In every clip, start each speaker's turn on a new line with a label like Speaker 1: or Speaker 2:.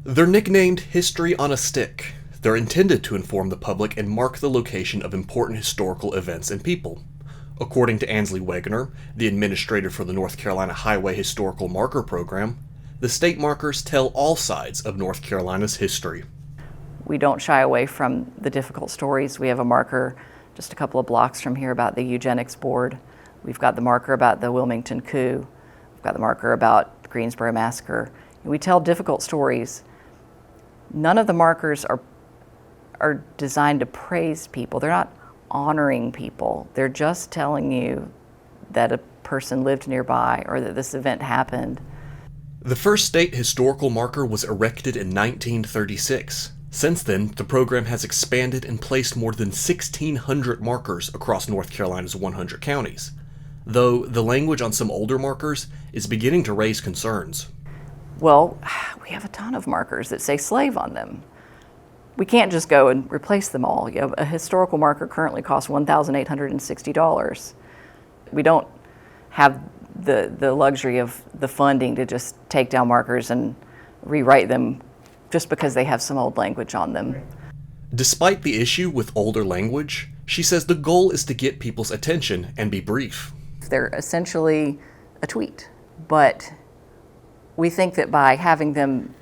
Speaker 1: They're nicknamed History on a Stick. They're intended to inform the public and mark the location of important historical events and people. According to Ansley Wegner, the administrator for the North Carolina Highway Historical Marker Program, the state markers tell all sides of North Carolina's history.
Speaker 2: We don't shy away from the difficult stories. We have a marker just a couple of blocks from here about the Eugenics Board. We've got the marker about the Wilmington coup. We've got the marker about the Greensboro massacre. And we tell difficult stories. None of the markers are designed to praise people. They're not honoring people. They're just telling you that a person lived nearby or that this event happened.
Speaker 1: The first state historical marker was erected in 1936. Since then, the program has expanded and placed more than 1,600 markers across North Carolina's 100 counties, though the language on some older markers is beginning to raise concerns.
Speaker 2: Well, we have a ton of markers that say slave on them. We can't just go and replace them all. You know, a historical marker currently costs $1,860. We don't have the luxury of the funding to just take down markers and rewrite them just because they have some old language on them.
Speaker 1: Despite the issue with older language, she says the goal is to get people's attention and be brief.
Speaker 2: They're essentially a tweet, but we think that by having them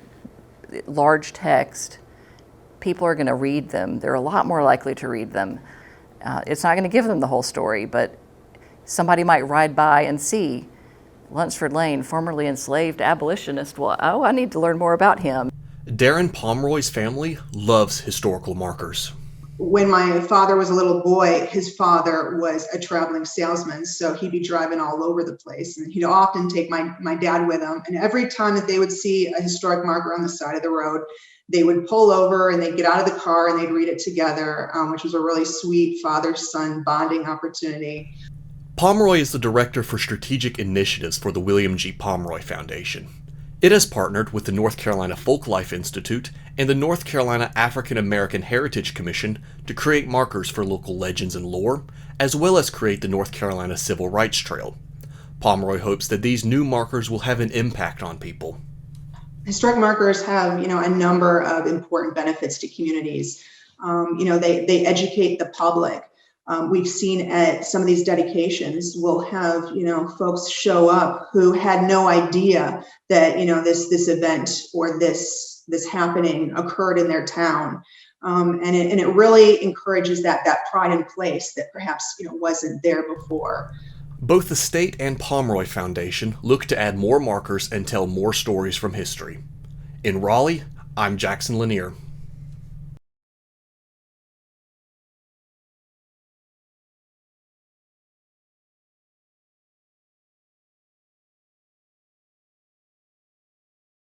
Speaker 2: large text, people are going to read them. They're a lot more likely to read them. It's not going to give them the whole story, but somebody might ride by and see Lunsford Lane, formerly enslaved abolitionist. Well, I need to learn more about him.
Speaker 1: Darren Pomeroy's family loves historical markers.
Speaker 3: When my father was a little boy, his father was a traveling salesman, so he'd be driving all over the place, and he'd often take my dad with him. And every time that they would see a historic marker on the side of the road, they would pull over and they'd get out of the car and they'd read it together, which was a really sweet father-son bonding opportunity.
Speaker 1: Pomeroy is the director for strategic initiatives for the William G. Pomeroy Foundation. It has partnered with the North Carolina Folklife Institute and the North Carolina African American Heritage Commission to create markers for local legends and lore, as well as create the North Carolina Civil Rights Trail. Pomeroy hopes that these new markers will have an impact on people.
Speaker 3: Historic markers have, a number of important benefits to communities. They educate the public. We've seen at some of these dedications, we'll have, folks show up who had no idea that, this event or this happening occurred in their town. And it really encourages that pride in place that perhaps, wasn't there before.
Speaker 1: Both the state and Pomeroy Foundation look to add more markers and tell more stories from history. In Raleigh, I'm Jackson Lanier.